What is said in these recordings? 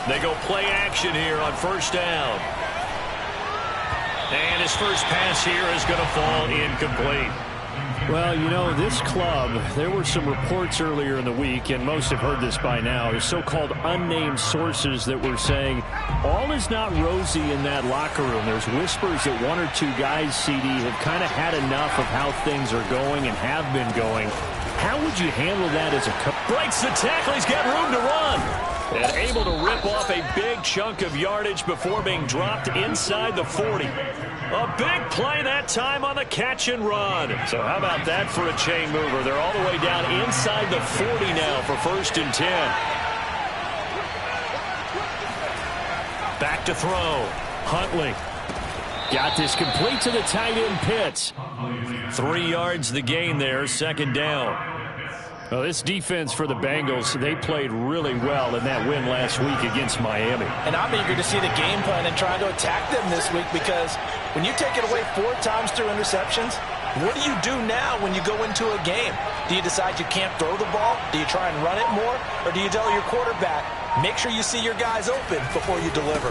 They go play action here on first down. And his first pass here is going to fall incomplete. Well, you know, this club, there were some reports earlier in the week, and most have heard this by now, the so-called unnamed sources that were saying all is not rosy in that locker room. There's whispers that one or two guys, CD, have kind of had enough of how things are going and have been going. How would you handle that as a coach? Breaks the tackle. He's got room to run. And able to rip off a big chunk of yardage before being dropped inside the 40. A big play that time on the catch and run. So how about that for a chain mover? They're all the way down inside the 40 now for 1st and 10. Back to throw. Huntley. Got this complete to the tight end Pitts. 3 yards the gain there, 2nd down. Well, this defense for the Bengals, they played really well in that win last week against Miami. And I'm eager to see the game plan and try to attack them this week, because when you take it away 4 times through interceptions, what do you do now when you go into a game? Do you decide you can't throw the ball? Do you try and run it more? Or do you tell your quarterback, make sure you see your guys open before you deliver?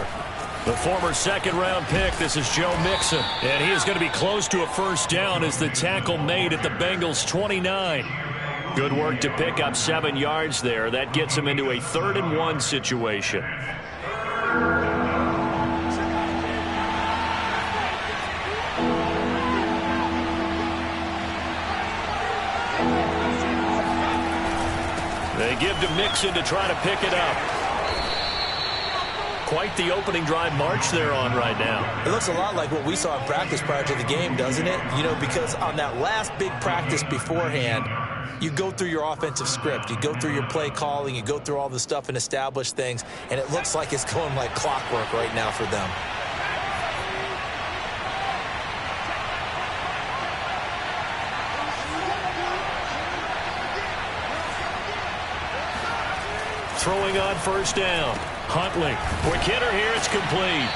The former 2nd-round pick, this is Joe Mixon. And he is going to be close to a first down as the tackle made at the Bengals' 29. Good work to pick up 7 yards there. That gets him into a 3rd and 1 situation. They give to Mixon to try to pick it up. Quite the opening drive march they're on right now. It looks a lot like what we saw in practice prior to the game, doesn't it? You know, because on that last big practice beforehand, you go through your offensive script. You go through your play calling. You go through all the stuff and establish things. And it looks like it's going like clockwork right now for them. Throwing on first down. Huntley. Quick hitter here. It's complete.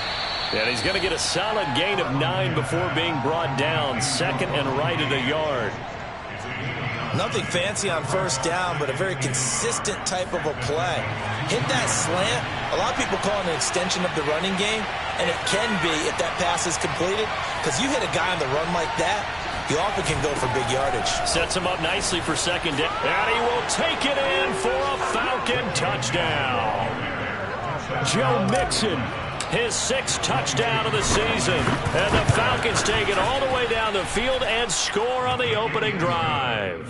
And he's going to get a solid gain of 9 before being brought down. 2nd and right at a yard. Nothing fancy on first down, but a very consistent type of a play. Hit that slant. A lot of people call it an extension of the running game, and it can be if that pass is completed, because you hit a guy on the run like that, you often can go for big yardage. Sets him up nicely for 2nd down. And he will take it in for a Falcon touchdown. Joe Mixon, his 6th touchdown of the season. And the Falcons take it all the way down the field and score on the opening drive.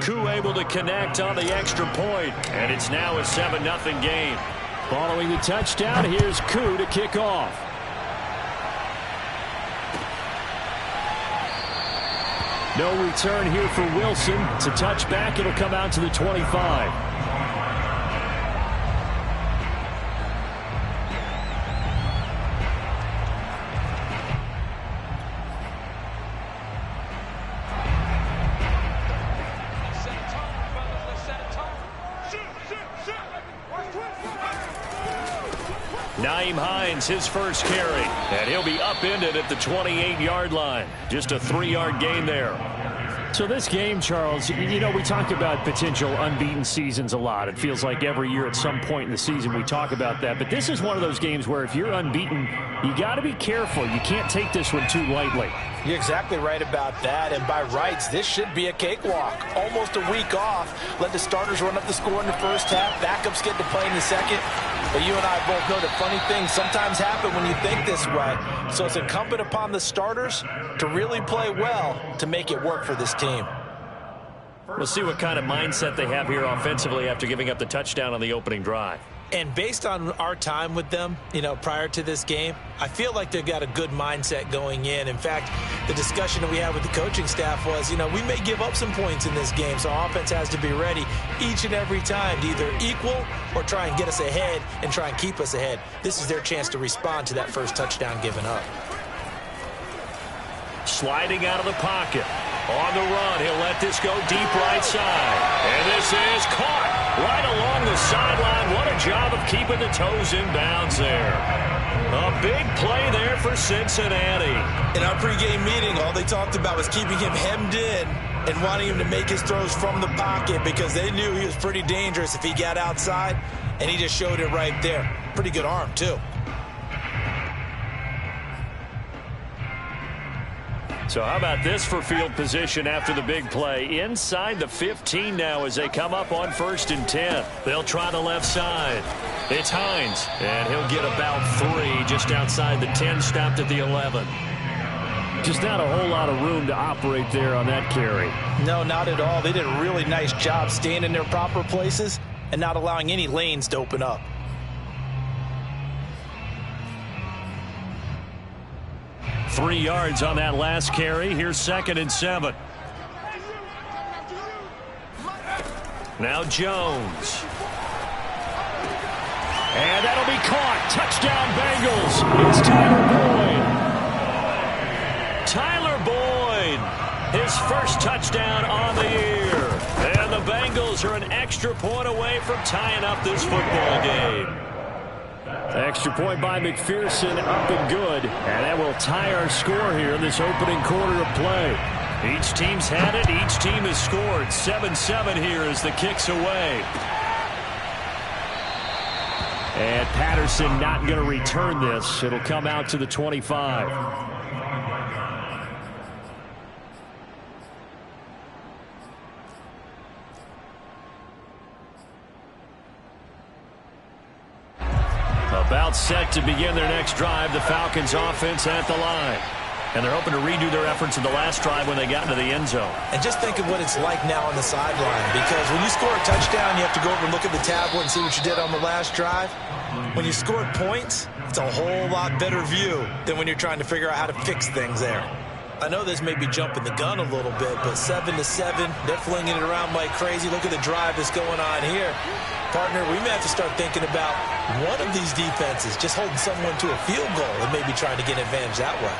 Koo able to connect on the extra point, and it's now a 7-0 game. Following the touchdown, here's Koo to kick off. No return here for Wilson. It's a touchback. It'll come out to the 25. Nyheim Hines, his first carry, and he'll be upended at the 28-yard line. Just a 3-yard gain there. So this game, Charles, you know, we talk about potential unbeaten seasons a lot. It feels like every year at some point in the season we talk about that. But this is one of those games where if you're unbeaten, you got to be careful. You can't take this one too lightly. You're exactly right about that, and by rights, this should be a cakewalk. Almost a week off. Let the starters run up the score in the first half. Backups get to play in the second. But you and I both know that funny things sometimes happen when you think this way. So it's incumbent upon the starters to really play well to make it work for this team. We'll see what kind of mindset they have here offensively after giving up the touchdown on the opening drive. And based on our time with them, you know, prior to this game, I feel like they've got a good mindset going in. In fact, the discussion that we had with the coaching staff was, you know, we may give up some points in this game, so our offense has to be ready each and every time to either equal or try and get us ahead and try and keep us ahead. This is their chance to respond to that first touchdown given up. Sliding out of the pocket. On the run, he'll let this go deep right side. And this is caught right along the sideline. What a job of keeping the toes in bounds there. A big play there for Cincinnati. In our pregame meeting, all they talked about was keeping him hemmed in and wanting him to make his throws from the pocket because they knew he was pretty dangerous if he got outside, and he just showed it right there. Pretty good arm, too. So how about this for field position after the big play? Inside the 15 now as they come up on 1st and 10. They'll try the left side. It's Hines, and he'll get about 3 just outside the 10, stopped at the 11. Just not a whole lot of room to operate there on that carry. No, not at all. They did a really nice job staying in their proper places and not allowing any lanes to open up. Three yards on that last carry. Here's 2nd and 7. Now Jones. And that'll be caught. Touchdown Bengals. It's Tyler Boyd. Tyler Boyd. His first touchdown on the year. And the Bengals are an extra point away from tying up this football game. Extra point by McPherson, up and good. And that will tie our score here in this opening quarter of play. Each team's had it. Each team has scored. 7-7 here as the kick's away. And Patterson not going to return this. It'll come out to the 25. About set to begin their next drive. The Falcons offense at the line. And they're hoping to redo their efforts in the last drive when they got into the end zone. And just think of what it's like now on the sideline, because when you score a touchdown, you have to go over and look at the tablet and see what you did on the last drive. When you scored points, it's a whole lot better view than when you're trying to figure out how to fix things there. I know this may be jumping the gun a little bit, but 7-7, they're flinging it around like crazy. Look at the drive that's going on here. Partner, we may have to start thinking about one of these defenses just holding someone to a field goal and maybe trying to get an advantage that way.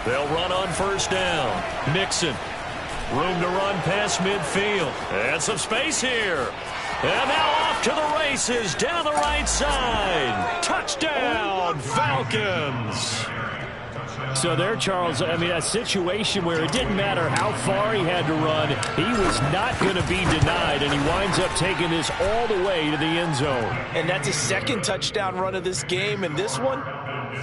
They'll run on 1st down. Mixon. Room to run past midfield. And some space here. And now off to the races down the right side. Touchdown, Falcons. So there, Charles, I mean, a situation where it didn't matter how far he had to run, he was not going to be denied, and he winds up taking this all the way to the end zone. And that's his 2nd touchdown run of this game, and this one,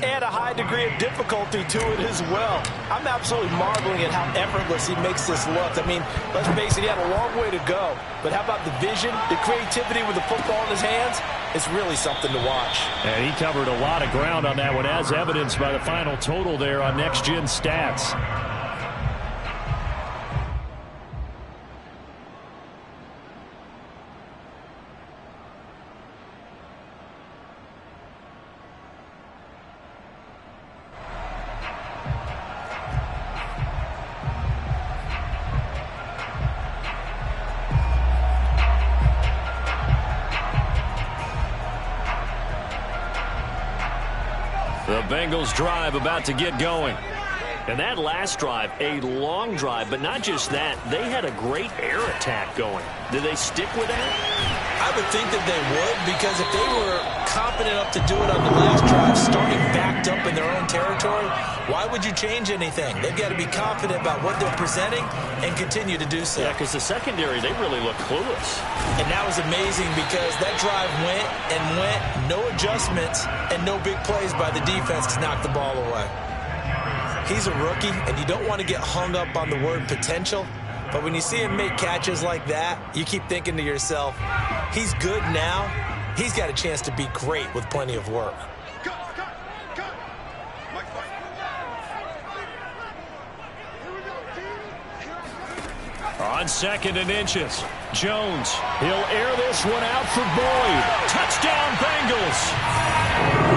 add a high degree of difficulty to it as well. I'm absolutely marveling at how effortless he makes this look. I mean, let's face it, he had a long way to go. But how about the vision, the creativity with the football in his hands? It's really something to watch. And he covered a lot of ground on that one, as evidenced by the final total there on Next Gen Stats. The Bengals drive about to get going. And that last drive, a long drive, but not just that. They had a great air attack going. Did they stick with that? I would think that they would, because if they were confident enough to do it on the last drive, starting backed up in their own territory, why would you change anything? They've got to be confident about what they're presenting and continue to do so. Yeah, because the secondary, they really look clueless. And that was amazing because that drive went and went, no adjustments, and no big plays by the defense to knock the ball away. He's a rookie, and you don't want to get hung up on the word potential, but when you see him make catches like that, you keep thinking to yourself, he's good now. He's got a chance to be great with plenty of work. On 2nd and inches, Jones. He'll air this one out for Boyd. Touchdown, Bengals.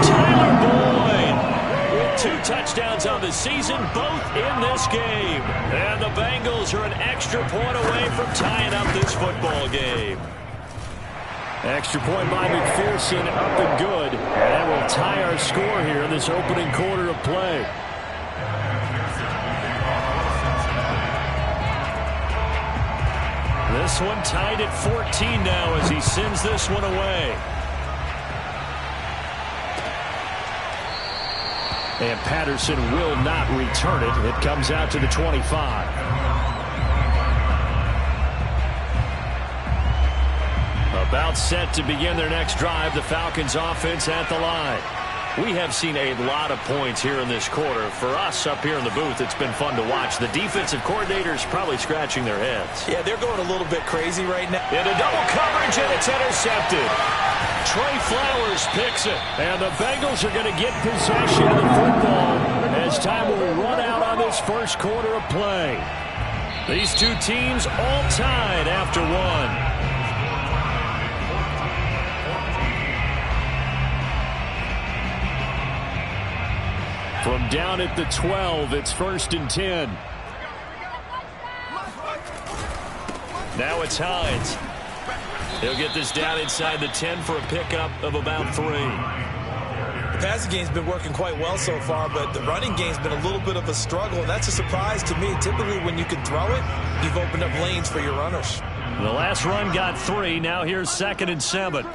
Tyler Boyd with 2 touchdowns on the season, both in this game. And the Bengals are an extra point away from tying up this football game. Extra point by McPherson, up and good. And that will tie our score here in this opening quarter of play. This one tied at 14 now as he sends this one away. And Patterson will not return it. It comes out to the 25. About set to begin their next drive, the Falcons offense at the line. We have seen a lot of points here in this quarter. For us up here in the booth, it's been fun to watch. The defensive coordinators probably scratching their heads. Yeah, they're going a little bit crazy right now. Into double coverage, and it's intercepted. Trey Flowers picks it. And the Bengals are going to get possession of the football as time will run out on this first quarter of play. These two teams all tied after one. From down at the 12, it's 1st and 10. Now it's Hines. He'll get this down inside the 10 for a pickup of about 3. The passing game's been working quite well so far, but the running game's been a little bit of a struggle, and that's a surprise to me. Typically, when you can throw it, you've opened up lanes for your runners. The last run got 3. Now here's 2nd and 7.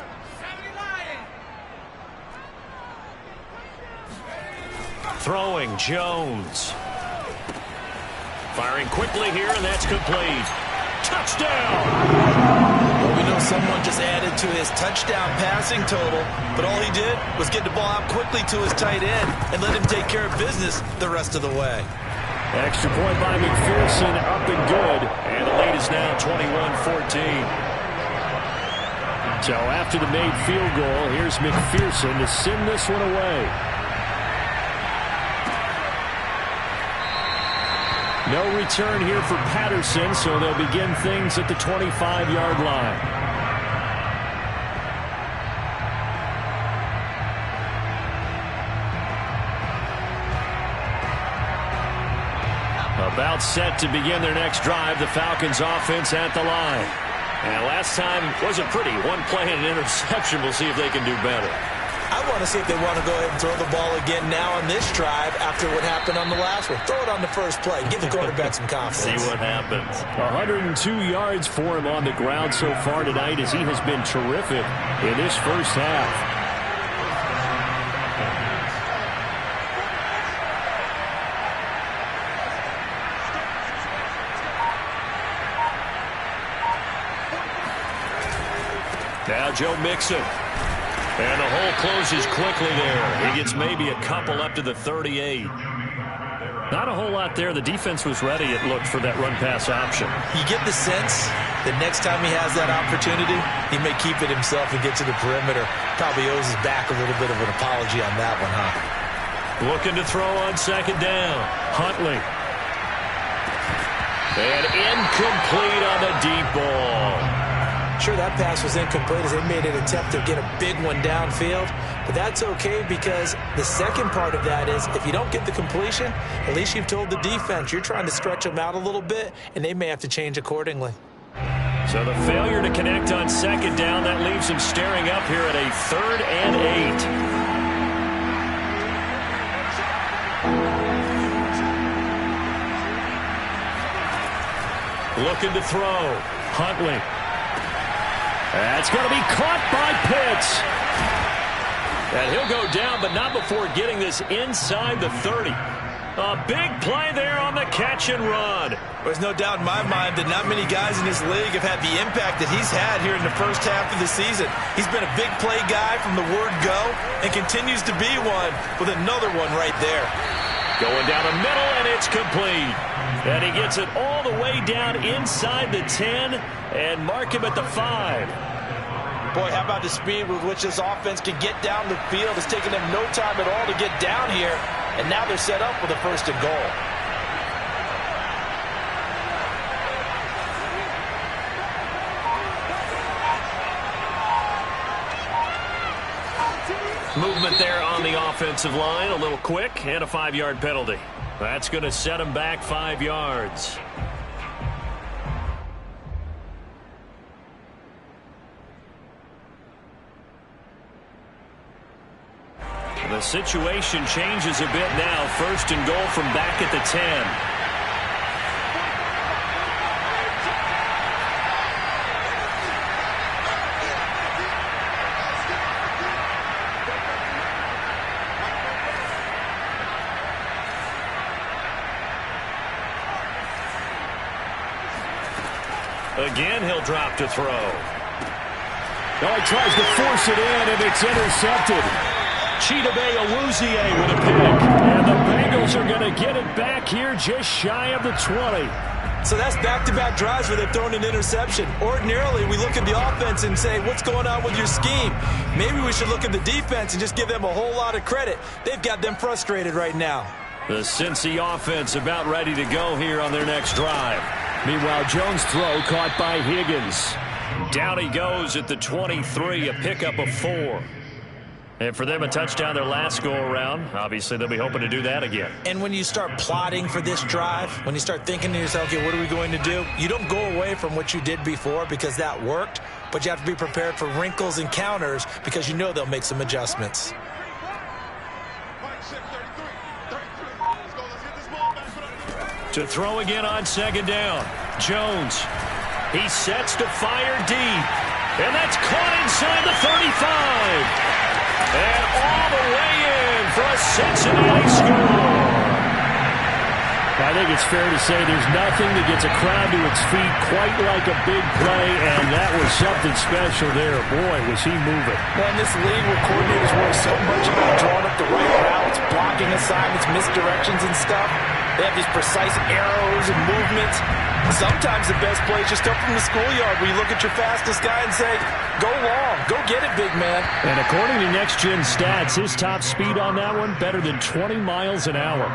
Throwing, Jones. Firing quickly here, and that's complete. Touchdown! Well, we know someone just added to his touchdown passing total, but all he did was get the ball out quickly to his tight end and let him take care of business the rest of the way. Extra point by McPherson, up and good. And the lead is now 21-14. So after the made field goal, here's McPherson to send this one away. No return here for Patterson, so they'll begin things at the 25-yard line. About set to begin their next drive, the Falcons offense at the line. And last time wasn't pretty. One play and an interception. We'll see if they can do better. I want to see if they want to go ahead and throw the ball again now on this drive after what happened on the last one. Throw it on the first play. Give the quarterback some confidence. See what happens. 102 yards for him on the ground so far tonight as he has been terrific in this first half. Now Joe Mixon. And the hole closes quickly there. He gets maybe a couple up to the 38. Not a whole lot there. The defense was ready, it looked, for that run-pass option. You get the sense that next time he has that opportunity, he may keep it himself and get to the perimeter. Probably owes his back a little bit of an apology on that one, huh? Looking to throw on 2nd down. Huntley. And incomplete on the deep ball. Sure, that pass was incomplete as they made an attempt to get a big one downfield, but that's okay because the second part of that is if you don't get the completion, at least you've told the defense you're trying to stretch them out a little bit, and they may have to change accordingly. So the failure to connect on 2nd down, that leaves them staring up here at a 3rd and 8. Looking to throw. Huntley. That's going to be caught by Pitts. And he'll go down, but not before getting this inside the 30. A big play there on the catch and run. There's no doubt in my mind that not many guys in this league have had the impact that he's had here in the first half of the season. He's been a big play guy from the word go and continues to be one with another one right there. Going down the middle, and it's complete. And he gets it all the way down inside the 10 and mark him at the 5. Boy, how about the speed with which this offense can get down the field? It's taken them no time at all to get down here, and now they're set up with a 1st and goal. Movement there on the offensive line, a little quick, and a 5-yard penalty. That's going to set him back 5 yards. The situation changes a bit now. 1st and goal from back at the 10. Again, he'll drop to throw. Oh, he tries to force it in, and it's intercepted. Chidobe Awuzie with a pick. And the Bengals are going to get it back here just shy of the 20. So that's back-to-back drives where they've thrown an interception. Ordinarily, we look at the offense and say, what's going on with your scheme? Maybe we should look at the defense and just give them a whole lot of credit. They've got them frustrated right now. The Cincy offense about ready to go here on their next drive. Meanwhile, Jones' throw caught by Higgins. Down he goes at the 23, a pickup of 4. And for them, a touchdown their last go-around. Obviously, they'll be hoping to do that again. And when you start plotting for this drive, when you start thinking to yourself, okay, what are we going to do? You don't go away from what you did before because that worked, but you have to be prepared for wrinkles and counters because you know they'll make some adjustments. To throw again on second down. Jones. He sets to fire deep. And that's caught inside the 35. And all the way in for a Cincinnati score. I think it's fair to say there's nothing that gets a crowd to its feet quite like a big play, and that was something special there. Boy, was he moving. Well, in this league where coordinators worry so much about drawing up the right routes, blocking assignments, misdirections and stuff, they have these precise arrows and movements. Sometimes the best plays just come from the schoolyard where you look at your fastest guy and say, go long, go get it, big man. And according to Next Gen Stats, his top speed on that one, better than 20 miles an hour.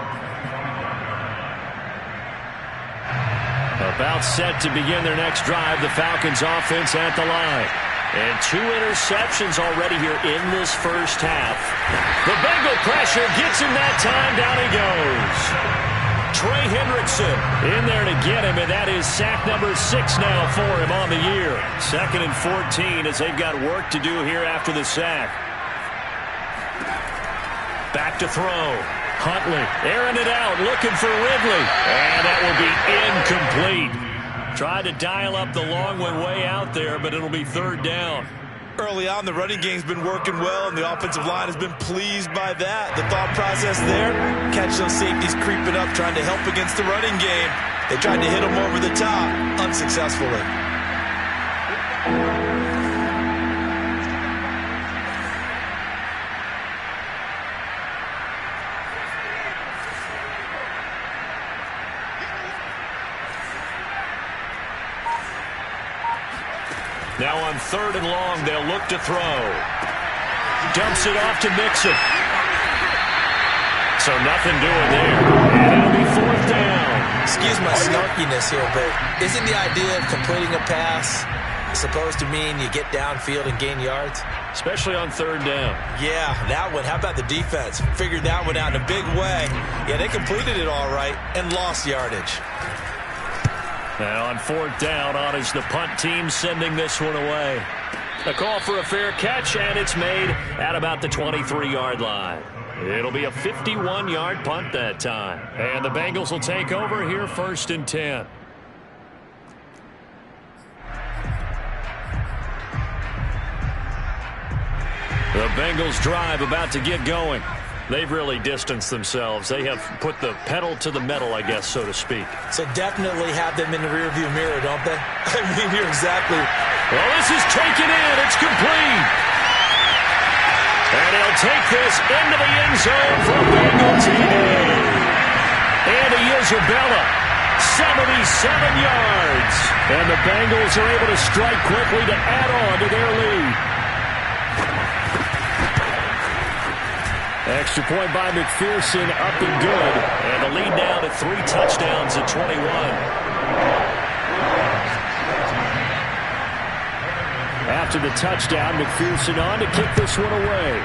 About set to begin their next drive, the Falcons offense at the line. And 2 interceptions already here in this first half. The Bengal pressure gets him that time. Down he goes. Trey Hendrickson in there to get him, and that is sack number 6 now for him on the year. 2nd and 14 as they've got work to do here after the sack. Back to throw. Huntley airing it out, looking for Ridley. And that will be incomplete. Tried to dial up the long one way out there, but it'll be 3rd down. Early on, the running game's been working well, and the offensive line has been pleased by that. The thought process there, catch those safeties creeping up, trying to help against the running game. They tried to hit them over the top, unsuccessfully. Now on 3rd and long, they'll look to throw. Dumps it off to Mixon. So nothing doing there. And it'll be 4th down. Excuse my snarkiness here, but isn't the idea of completing a pass supposed to mean you get downfield and gain yards? Especially on 3rd down. Yeah, that one. How about the defense? Figured that one out in a big way. Yeah, they completed it all right and lost yardage. Now on 4th down, on is the punt team sending this one away. A call for a fair catch, and it's made at about the 23-yard line. It'll be a 51-yard punt that time. And the Bengals will take over here 1st and 10. The Bengals drive about to get going. They've really distanced themselves. They have put the pedal to the metal, I guess, so to speak. So definitely have them in the rearview mirror, don't they? I mean, you're exactly. Well, this is taken in. It's complete. And he'll take this into the end zone for a Bengal TD. Andy Isabella, 77 yards. And the Bengals are able to strike quickly to add on to their lead. Extra point by McPherson, up and good. And the lead down to 3 touchdowns at 21. After the touchdown, McPherson on to kick this one away.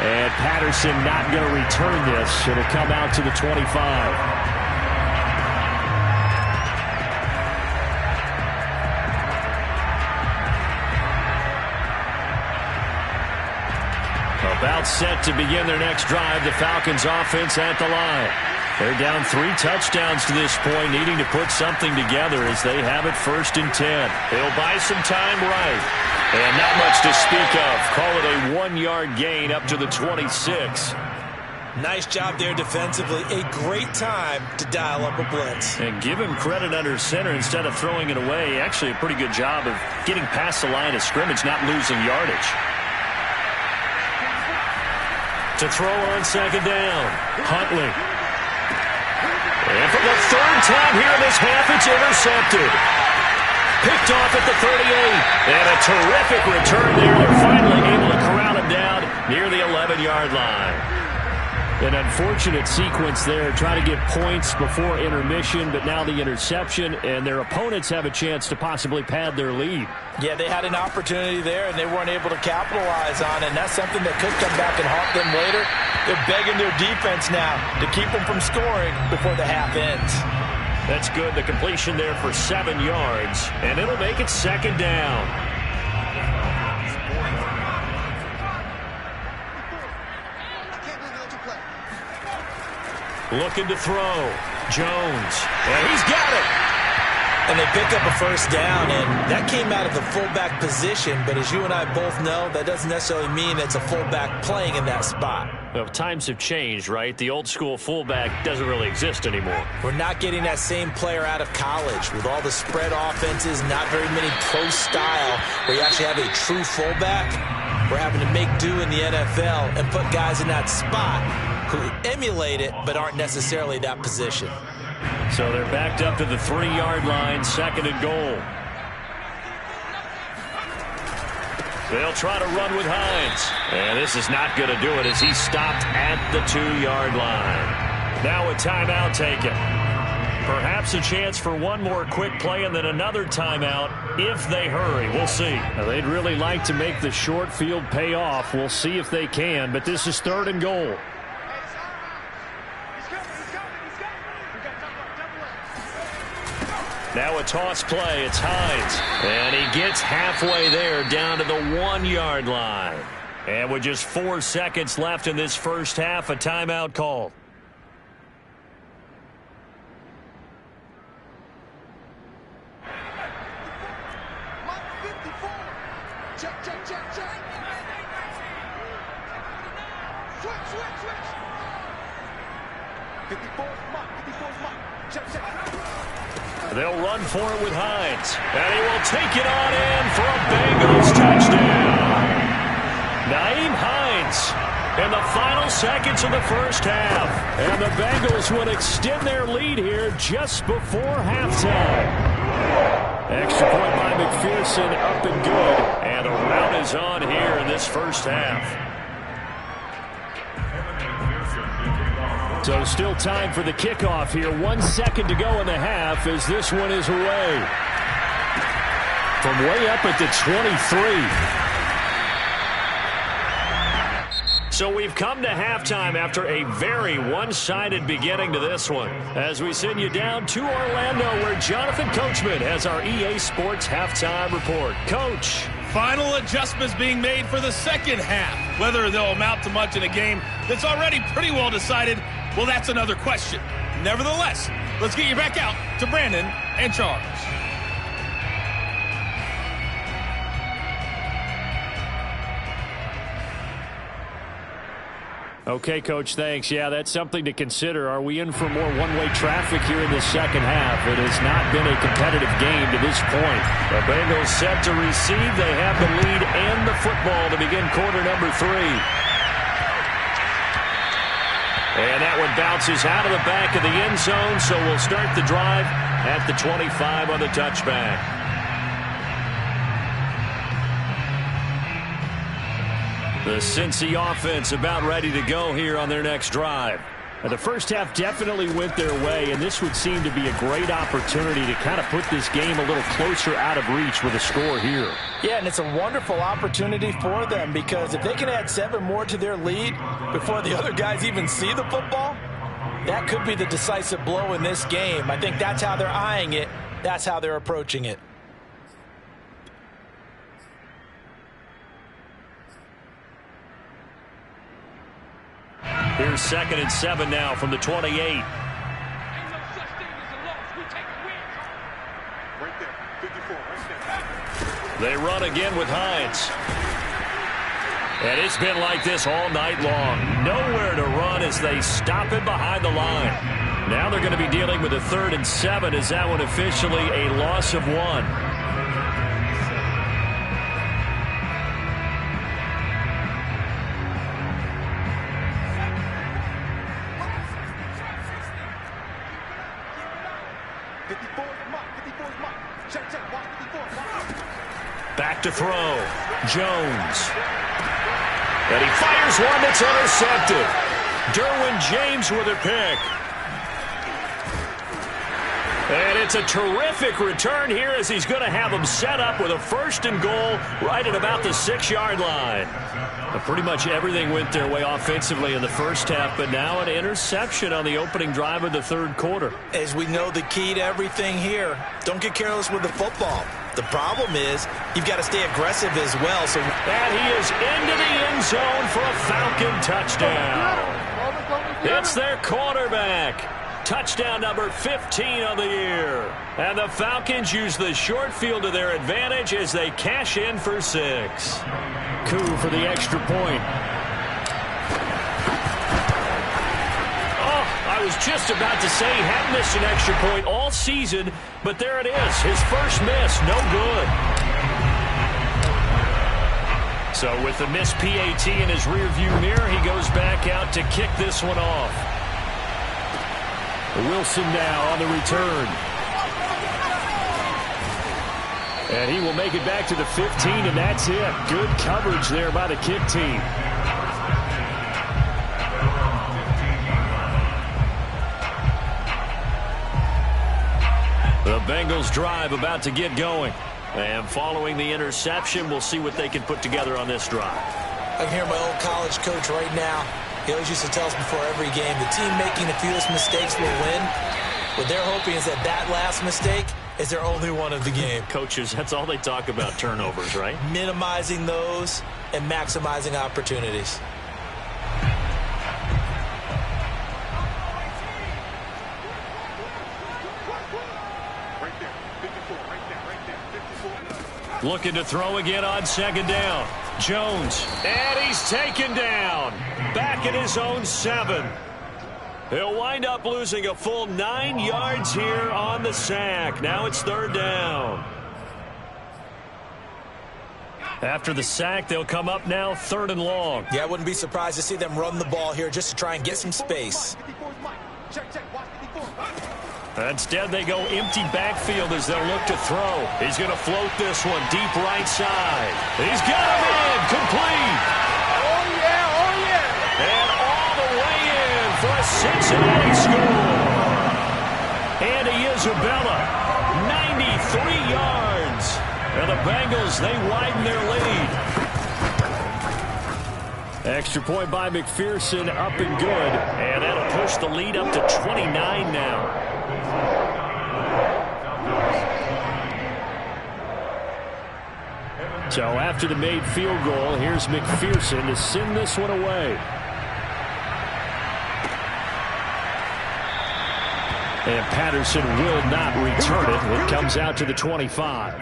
And Patterson not going to return this. It'll come out to the 25. About set to begin their next drive, the Falcons offense at the line. They're down 3 touchdowns to this point, needing to put something together as they have it 1st and 10. They'll buy some time right. And not much to speak of. Call it a 1-yard gain up to the 26. Nice job there defensively. A great time to dial up a blitz. And give him credit under center instead of throwing it away. Actually, a pretty good job of getting past the line of scrimmage, not losing yardage. To throw on second down, Huntley. And for the third time here in this half, it's intercepted. Picked off at the 38. And a terrific return there. They're finally able to corral him down near the 11-yard line. An unfortunate sequence there, trying to get points before intermission, but now the interception, and their opponents have a chance to possibly pad their lead. Yeah, they had an opportunity there, and they weren't able to capitalize on it, and that's something that could come back and haunt them later. They're begging their defense now to keep them from scoring before the half ends. That's good. The completion there for 7 yards, and it'll make it second down. Looking to throw. Jones. And he's got it. And they pick up a first down, and that came out of the fullback position. But as you and I both know, that doesn't necessarily mean it's a fullback playing in that spot. Well, times have changed, right? The old school fullback doesn't really exist anymore. We're not getting that same player out of college with all the spread offenses, not very many pro style, where you actually have a true fullback. We're having to make do in the NFL and put guys in that spot who emulate it but aren't necessarily that position. So they're backed up to the 3-yard line, second and goal. They'll try to run with Hines. And this is not going to do it as he's stopped at the 2-yard line. Now a timeout taken. Perhaps a chance for one more quick play and then another timeout if they hurry. We'll see. Now, they'd really like to make the short field pay off. We'll see if they can, but this is third and goal. Now a toss play. It's Hines. And he gets halfway there down to the 1-yard line. And with just 4 seconds left in this first half, a timeout called. They'll run for it with Hines. And he will take it on in for a Bengals touchdown. Nyheim Hines in the final seconds of the first half. And the Bengals would extend their lead here just before halftime. Extra point by McPherson, up and good. And a rout is on here in this first half. So still time for the kickoff here. 1 second to go in the half as this one is away. From way up at the 23. So we've come to halftime after a very one-sided beginning to this one. As we send you down to Orlando where Jonathan Coachman has our EA Sports halftime report. Coach. Final adjustments being made for the second half. Whether they'll amount to much in a game that's already pretty well decided, well, that's another question. Nevertheless, let's get you back out to Brandon and Charles. Okay, Coach, thanks. Yeah, that's something to consider. Are we in for more one-way traffic here in the second half? It has not been a competitive game to this point. The Bengals set to receive. They have the lead and the football to begin quarter number 3. And that one bounces out of the back of the end zone, so we'll start the drive at the 25 on the touchback. The Cincy offense about ready to go here on their next drive. The first half definitely went their way, and this would seem to be a great opportunity to kind of put this game a little closer out of reach with a score here. Yeah, and it's a wonderful opportunity for them because if they can add 7 more to their lead before the other guys even see the football, that could be the decisive blow in this game. I think that's how they're eyeing it. That's how they're approaching it. Here's 2nd and 7 now from the 28. They run again with Hines. And it's been like this all night long. Nowhere to run as they stop it behind the line. Now they're going to be dealing with a 3rd and 7 as that one officially a loss of 1. Back to throw. Jones. And he fires one that's intercepted. Derwin James with a pick. And it's a terrific return here as he's going to have them set up with a 1st and goal right at about the 6-yard line. Pretty much everything went their way offensively in the first half, but now an interception on the opening drive of the 3rd quarter. As we know, the key to everything here, don't get careless with the football. The problem is you've got to stay aggressive as well. And he is into the end zone for a Falcon touchdown. It's their quarterback. Touchdown number 15 on the year. And the Falcons use the short field to their advantage as they cash in for 6. Koo for the extra point. Oh, I was just about to say he hadn't missed an extra point all season, but there it is. His first miss, no good. So with the missed PAT in his rearview mirror, he goes back out to kick this one off. Wilson now on the return. And he will make it back to the 15, and that's it. Good coverage there by the kick team. The Bengals drive about to get going. And following the interception, we'll see what they can put together on this drive. I can hear my old college coach right now. He always used to tell us before every game, the team making the fewest mistakes will win. What they're hoping is that last mistake is their only one of the game. Coaches, that's all they talk about, turnovers, right? Minimizing those and maximizing opportunities. Looking to throw again on 2nd down. Jones, and he's taken down. Back at his own 7. He'll wind up losing a full 9 yards here on the sack. Now it's 3rd down. After the sack, they'll come up now 3rd and long. Yeah, I wouldn't be surprised to see them run the ball here just to try and get some space. Instead, they go empty backfield as they'll look to throw. He's going to float this one deep right side. He's got him in, complete. Oh, yeah, oh, yeah. And all the way in for a Cincinnati score. Andy Isabella, 93 yards. And the Bengals, they widen their lead. Extra point by McPherson, up and good. And that'll push the lead up to 29 now. So after the made field goal, here's McPherson to send this one away. And Patterson will not return it. It comes out to the 25.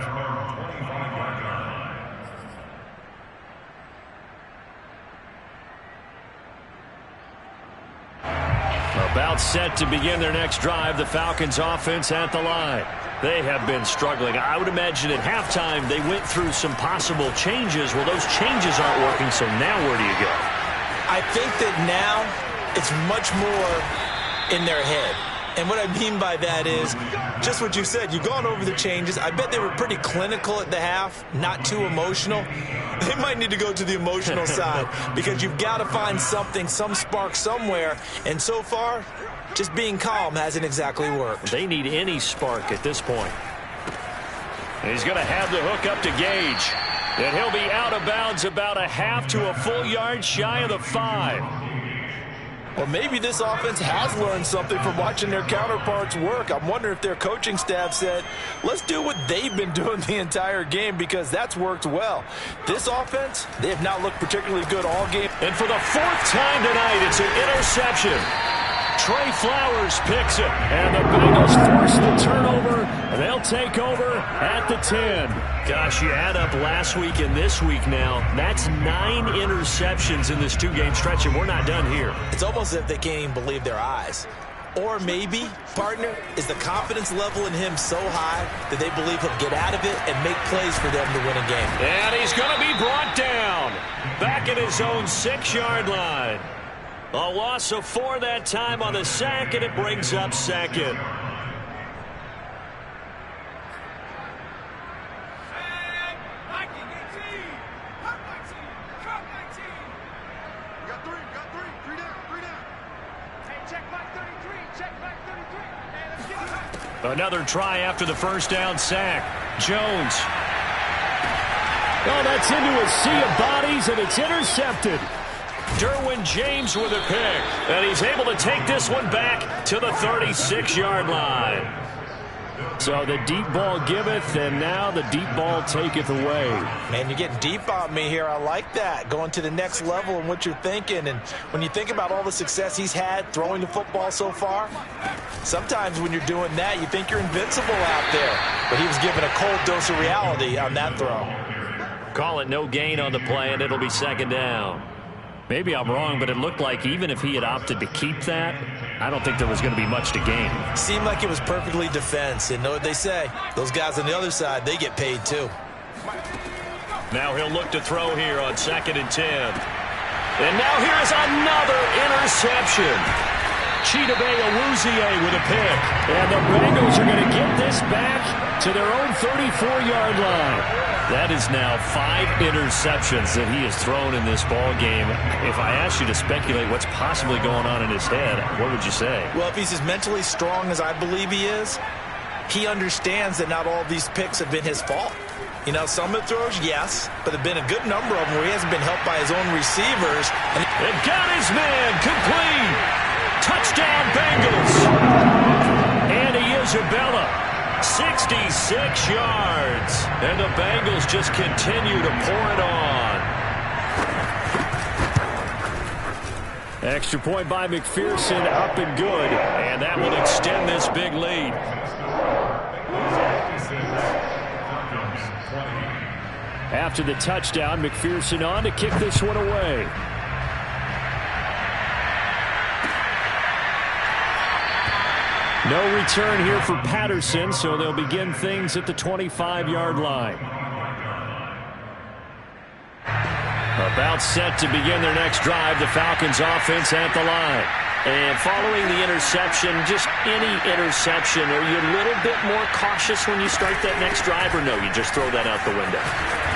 About set to begin their next drive, the Falcons offense at the line. They have been struggling. I would imagine at halftime they went through some possible changes. Well, those changes aren't working, so now where do you go? I think that now it's much more in their head. And what I mean by that is just what you said. You've gone over the changes. I bet they were pretty clinical at the half, not too emotional. They might need to go to the emotional side because you've got to find something, some spark somewhere. And so far, just being calm hasn't exactly worked. They need any spark at this point. And he's going to have the hook up to Gage. And he'll be out of bounds about a half to a full yard shy of the 5. Well, maybe this offense has learned something from watching their counterparts work. I'm wondering if their coaching staff said, let's do what they've been doing the entire game because that's worked well. This offense, they have not looked particularly good all game. And for the 4th time tonight, it's an interception. Trey Flowers picks it. And the Bengals force the turnover. They'll take over at the 10. Gosh, you add up last week and this week now. That's 9 interceptions in this 2-game stretch, and we're not done here. It's almost as if they can't even believe their eyes. Or maybe, partner, is the confidence level in him so high that they believe he'll get out of it and make plays for them to win a game. And he's going to be brought down back at his own 6-yard line. A loss of 4 that time on the sack, and it brings up second. Another try after the first down sack. Jones. Oh, that's into a sea of bodies, and it's intercepted. Derwin James with a pick. And he's able to take this one back to the 36-yard line. So the deep ball giveth, and now the deep ball taketh away. Man, you're getting deep on me here. I like that. Going to the next level in what you're thinking. And when you think about all the success he's had throwing the football so far, sometimes when you're doing that, you think you're invincible out there. But he was given a cold dose of reality on that throw. Call it no gain on the play, and it'll be second down. Maybe I'm wrong, but it looked like even if he had opted to keep that, I don't think there was going to be much to gain. Seemed like it was perfectly defense. And know what they say? Those guys on the other side, they get paid too. Now he'll look to throw here on 2nd and 10. And now here is another interception. Chidobe Awuzie with a pick. And the Bengals are going to get this back to their own 34-yard line. That is now 5 interceptions that he has thrown in this ball game. If I asked you to speculate what's possibly going on in his head, what would you say? Well, if he's as mentally strong as I believe he is, he understands that not all these picks have been his fault. You know, some of the throws, yes, but there have been a good number of them where he hasn't been helped by his own receivers. And got his man complete. Touchdown, Bengals. Andy Isabella, 66 yards. And the Bengals just continue to pour it on. Extra point by McPherson, up and good. And that will extend this big lead. After the touchdown, McPherson on to kick this one away. No return here for Patterson, so they'll begin things at the 25-yard line. About set to begin their next drive, the Falcons offense at the line. And following the interception, just any interception, are you a little bit more cautious when you start that next drive, or no, you just throw that out the window?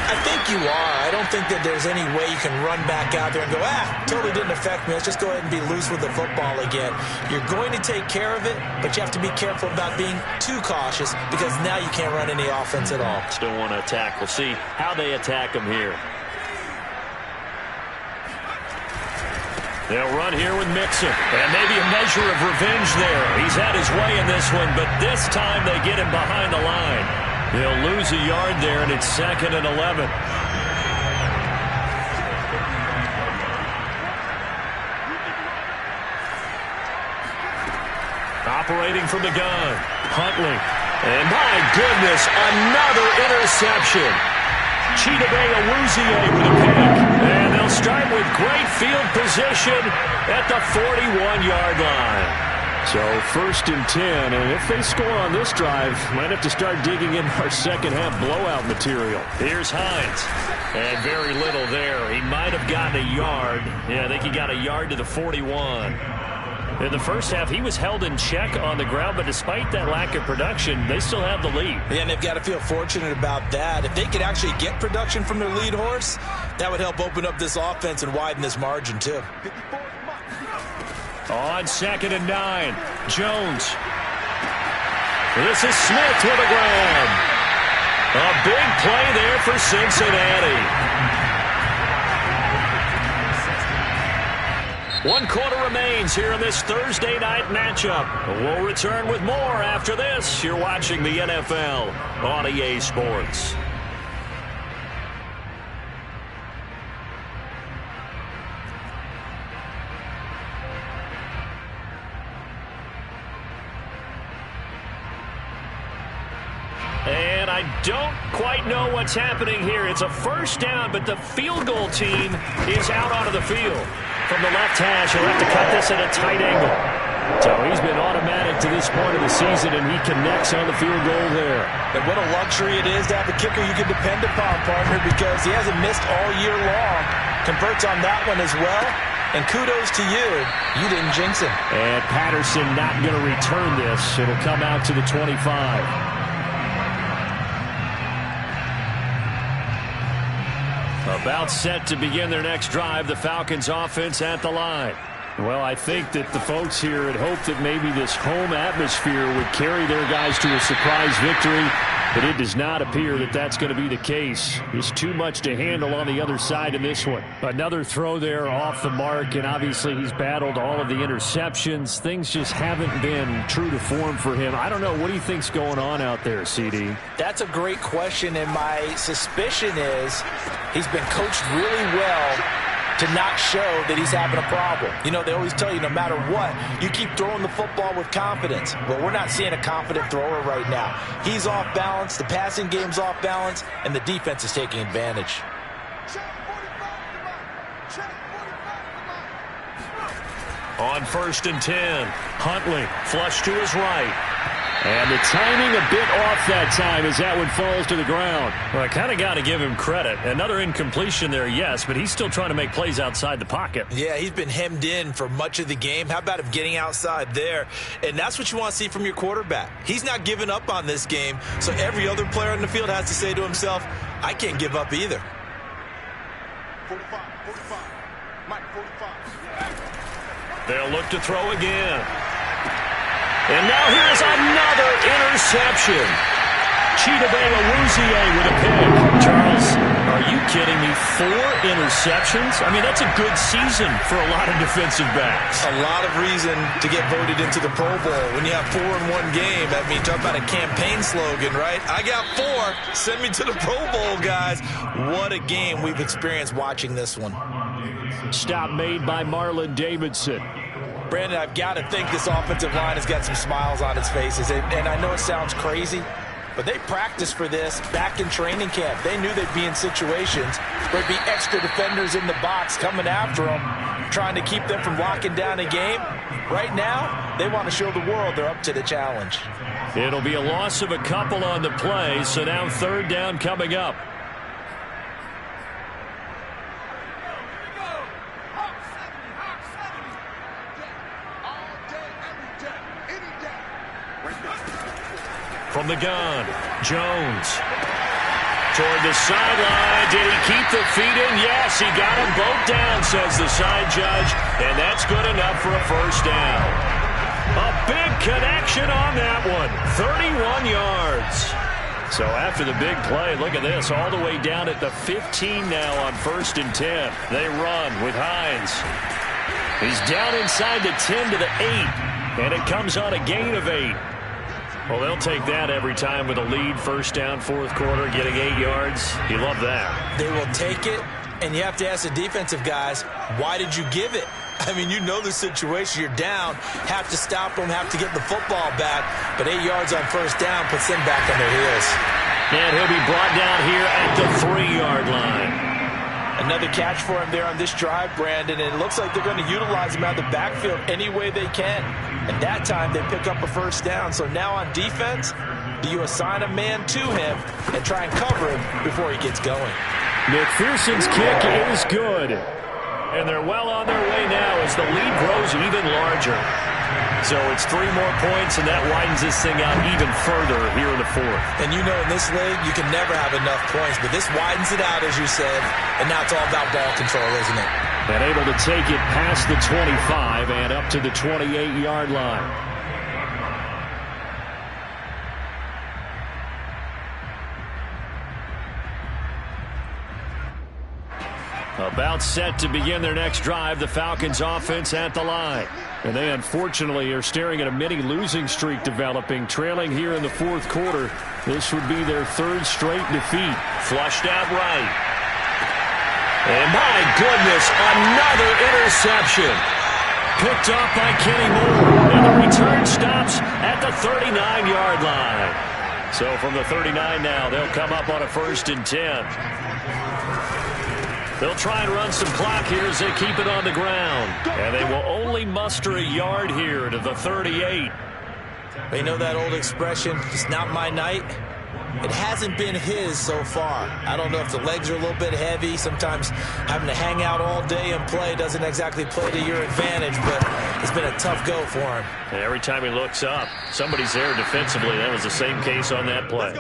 I think you are. I don't think that there's any way you can run back out there and go, totally didn't affect me. Let's just go ahead and be loose with the football again. You're going to take care of it, but you have to be careful about being too cautious because now you can't run any offense at all. Still want to attack. We'll see how they attack them here. They'll run here with Mixon. And maybe a measure of revenge there. He's had his way in this one, but this time they get him behind the line. They'll lose a yard there, and it's 2nd and 11. Operating from the gun, Huntley. And my goodness, another interception. Chidobe Awuzie with a pick. And they'll start with great field position at the 41-yard line. So 1st and 10, and if they score on this drive, might have to start digging in our second-half blowout material. Here's Hines. And very little there. He might have gotten a yard. Yeah, I think he got a yard to the 41. In the first half, he was held in check on the ground, but despite that lack of production, they still have the lead. Yeah, and they've got to feel fortunate about that. If they could actually get production from their lead horse, that would help open up this offense and widen this margin, too. On 2nd and 9, Jones. This is Smith with a grab. A big play there for Cincinnati. 1 quarter remains here in this Thursday night matchup. We'll return with more after this. You're watching the NFL on EA Sports. I don't quite know what's happening here. It's a first down, but the field goal team is out onto the field. From the left hash, he'll have to cut this at a tight angle. So he's been automatic to this point of the season, and he connects on the field goal there. And what a luxury it is to have a kicker you can depend upon, partner, because he hasn't missed all year long. Converts on that one as well. And kudos to you. You didn't jinx him. And Patterson not going to return this. It'll come out to the 25. About set to begin their next drive, the Falcons offense at the line. Well, I think that the folks here had hoped that maybe this home atmosphere would carry their guys to a surprise victory, but it does not appear that that's going to be the case. There's too much to handle on the other side in this one. Another throw there off the mark, and obviously he's battled all of the interceptions. Things just haven't been true to form for him. I don't know. What do you think's going on out there, CD? That's a great question, and my suspicion is he's been coached really well to not show that he's having a problem. You know, they always tell you no matter what, you keep throwing the football with confidence. Well, we're not seeing a confident thrower right now. He's off balance, the passing game's off balance, and the defense is taking advantage. On 1st and 10, Huntley flush to his right. And the timing a bit off that time as that one falls to the ground. Well, I kind of got to give him credit. Another incompletion there, yes, but he's still trying to make plays outside the pocket. Yeah, he's been hemmed in for much of the game. How about him getting outside there? And that's what you want to see from your quarterback. He's not giving up on this game, so every other player on the field has to say to himself, I can't give up either. 45. Mike, 45. They'll look to throw again. And now here's another interception. Chidobe Awuzie with a pick. Charles, are you kidding me? 4 interceptions? I mean, that's a good season for a lot of defensive backs. A lot of reason to get voted into the Pro Bowl. When you have 4 in one game, I mean, talk about a campaign slogan, right? I got 4. Send me to the Pro Bowl, guys. What a game we've experienced watching this one. Stop made by Marlon Davidson. Brandon, I've got to think this offensive line has got some smiles on its faces. And I know it sounds crazy, but they practiced for this back in training camp. They knew they'd be in situations where there'd be extra defenders in the box coming after them, trying to keep them from locking down a game. Right now, they want to show the world they're up to the challenge. It'll be a loss of a couple on the play, so now 3rd down coming up. From the gun, Jones. Toward the sideline. Did he keep the feet in? Yes, he got them both down, says the side judge. And that's good enough for a 1st down. A big connection on that one. 31 yards. So after the big play, look at this. All the way down at the 15 now on 1st and 10. They run with Hines. He's down inside the 10 to the 8. And it comes on a gain of 8. Well, they'll take that every time with a lead. 1st down, 4th quarter, getting 8 yards. You love that. They will take it, and you have to ask the defensive guys, why did you give it? I mean, you know the situation. You're down, have to stop them, have to get the football back. But 8 yards on 1st down puts them back on their heels. And he'll be brought down here at the 3-yard line. Another catch for him there on this drive, Brandon. And it looks like they're going to utilize him out of the backfield any way they can. And that time they pick up a 1st down. So now on defense, do you assign a man to him and try and cover him before he gets going? McPherson's kick is good. And they're well on their way now as the lead grows even larger. So it's 3 more points, and that widens this thing out even further here in the 4th. And you know in this league, you can never have enough points, but this widens it out, as you said, and now it's all about ball control, isn't it? And able to take it past the 25 and up to the 28-yard line. About set to begin their next drive, the Falcons offense at the line. And they unfortunately are staring at a mini losing streak developing, trailing here in the 4th quarter. This would be their 3rd straight defeat. Flushed out right. And my goodness, another interception. Picked off by Kenny Moore. And the return stops at the 39-yard line. So from the 39 now, they'll come up on a 1st and 10. They'll try and run some clock here as they keep it on the ground. And they will only muster a yard here to the 38. You know that old expression, it's not my night? It hasn't been his so far. I don't know if the legs are a little bit heavy. Sometimes having to hang out all day and play doesn't exactly play to your advantage, but it's been a tough go for him. And every time he looks up, somebody's there defensively. That was the same case on that play.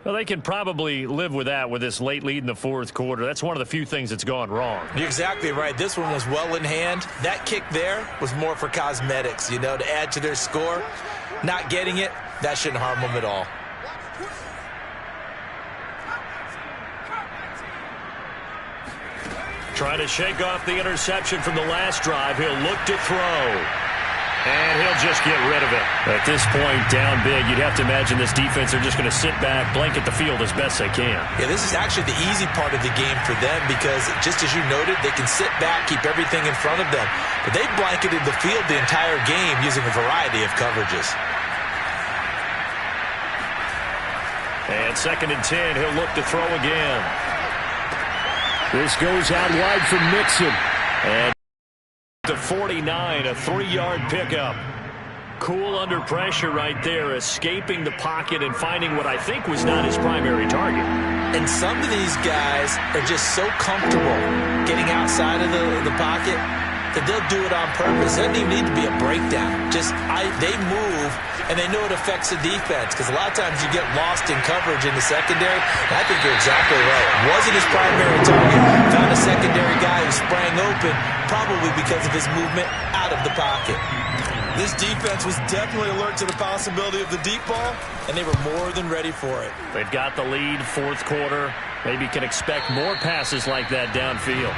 Well, they can probably live with that with this late lead in the 4th quarter. That's one of the few things that's gone wrong. You're exactly right. This one was well in hand. That kick there was more for cosmetics, to add to their score. Not getting it, that shouldn't harm them at all. Trying to shake off the interception from the last drive. He'll look to throw. And he'll just get rid of it. At this point, down big, you'd have to imagine this defense are just going to sit back, blanket the field as best they can. Yeah, this is actually the easy part of the game for them because, just as you noted, they can sit back, keep everything in front of them. But they blanketed the field the entire game using a variety of coverages. And 2nd and 10, he'll look to throw again. This goes out wide from Mixon. And to 49, a 3-yard pickup. Cool under pressure right there, escaping the pocket and finding what I think was not his primary target. And some of these guys are just so comfortable getting outside of the pocket that they'll do it on purpose. It doesn't even need to be a breakdown. They move, and they know it affects the defense because a lot of times you get lost in coverage in the secondary. And I think you're exactly right. Wasn't his primary target. Found a secondary guy who sprang open, probably because of his movement out of the pocket. This defense was definitely alert to the possibility of the deep ball, and they were more than ready for it. They've got the lead, 4th quarter. Maybe can expect more passes like that downfield.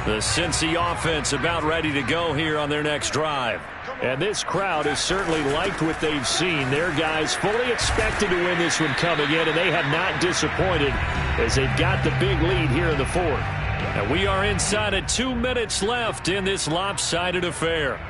The Cincy offense about ready to go here on their next drive. And this crowd has certainly liked what they've seen. Their guys fully expected to win this one coming in, and they have not disappointed as they've got the big lead here in the 4th. And we are inside of 2 minutes left in this lopsided affair.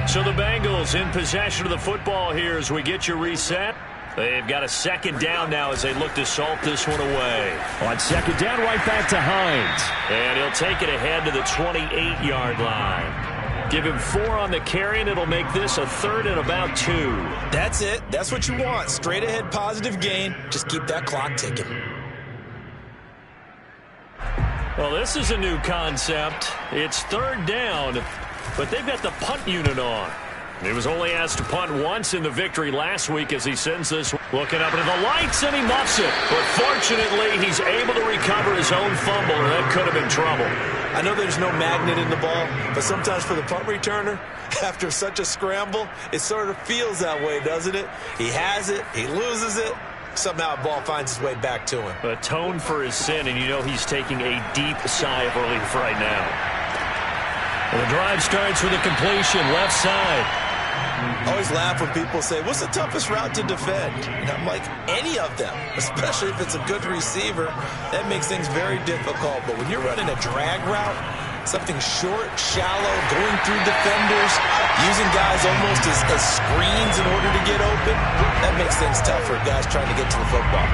So the Bengals in possession of the football here as we get you reset. They've got a 2nd down now as they look to salt this one away. On 2nd down, right back to Hines. And he'll take it ahead to the 28-yard line. Give him 4 on the carry, and it'll make this a 3rd and about 2. That's it. That's what you want. Straight ahead positive gain. Just keep that clock ticking. Well, this is a new concept. It's 3rd down, but they've got the punt unit on. He was only asked to punt once in the victory last week as he sends this looking up into the lights, and he muffs it. But fortunately, he's able to recover his own fumble, or that could have been trouble. I know there's no magnet in the ball, but sometimes for the punt returner, after such a scramble, it sort of feels that way, doesn't it? He has it, he loses it, somehow the ball finds its way back to him. Atone for his sin, and you know he's taking a deep sigh of relief right now. Well, the drive starts with a completion, left side. I always laugh when people say, what's the toughest route to defend? And I'm like, any of them, especially if it's a good receiver. That makes things very difficult. But when you're running a drag route, something short, shallow, going through defenders, using guys almost as screens in order to get open, that makes things tough for guys trying to get to the football.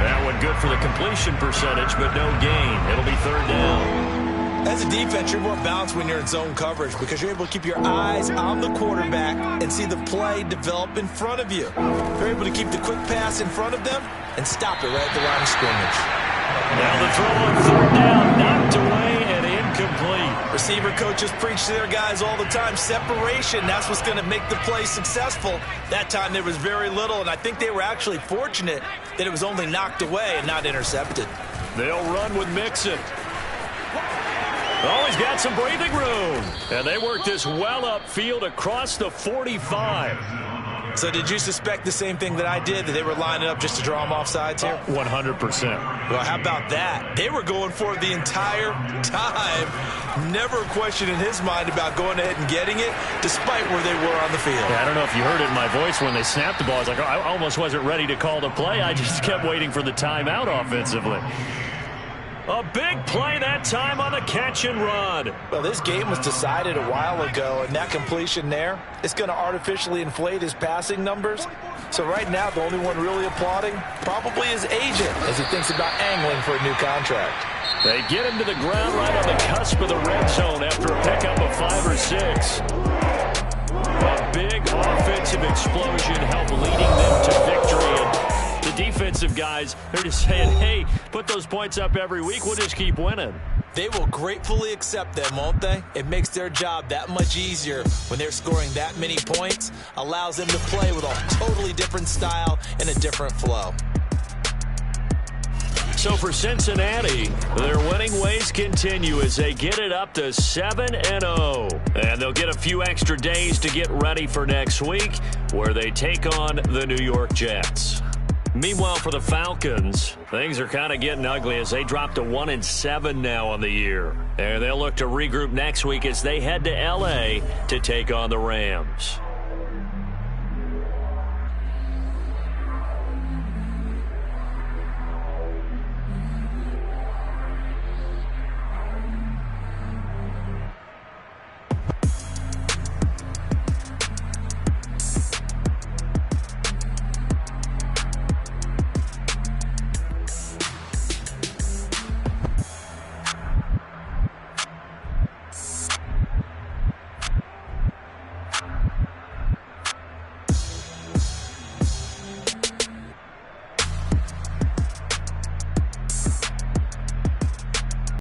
That one good for the completion percentage, but no gain. It'll be 3rd down. As a defense, you're more balanced when you're in zone coverage because you're able to keep your eyes on the quarterback and see the play develop in front of you. You're able to keep the quick pass in front of them and stop it right at the line of scrimmage. Now the throw on 3rd down, knocked away and incomplete. Receiver coaches preach to their guys all the time. Separation, that's what's going to make the play successful. That time there was very little, and I think they were actually fortunate that it was only knocked away and not intercepted. They'll run with Mixon. Oh, he's got some breathing room. And they work this well upfield across the 45. So did you suspect the same thing that I did, that they were lining up just to draw them off sides here? 100%. Well, how about that? They were going for it the entire time. Never a question in his mind about going ahead and getting it, despite where they were on the field. Yeah, I don't know if you heard it in my voice when they snapped the ball. I was like, I almost wasn't ready to call the play. I just kept waiting for the timeout offensively. A big play that time on the catch and run. Well, this game was decided a while ago, and that completion there, it's going to artificially inflate his passing numbers. So right now, the only one really applauding probably his agent as he thinks about angling for a new contract. They get him to the ground right on the cusp of the red zone after a pickup of 5 or 6. A big offensive explosion helped leading them to victory. And the defensive guys, they're just saying, hey, put those points up every week. We'll just keep winning. They will gratefully accept them, won't they? It makes their job that much easier when they're scoring that many points. Allows them to play with a totally different style and a different flow. So for Cincinnati, their winning ways continue as they get it up to 7-0. And they'll get a few extra days to get ready for next week, where they take on the New York Jets. Meanwhile, for the Falcons, things are kind of getting ugly as they drop to 1-7 now on the year. And they'll look to regroup next week as they head to L.A. to take on the Rams.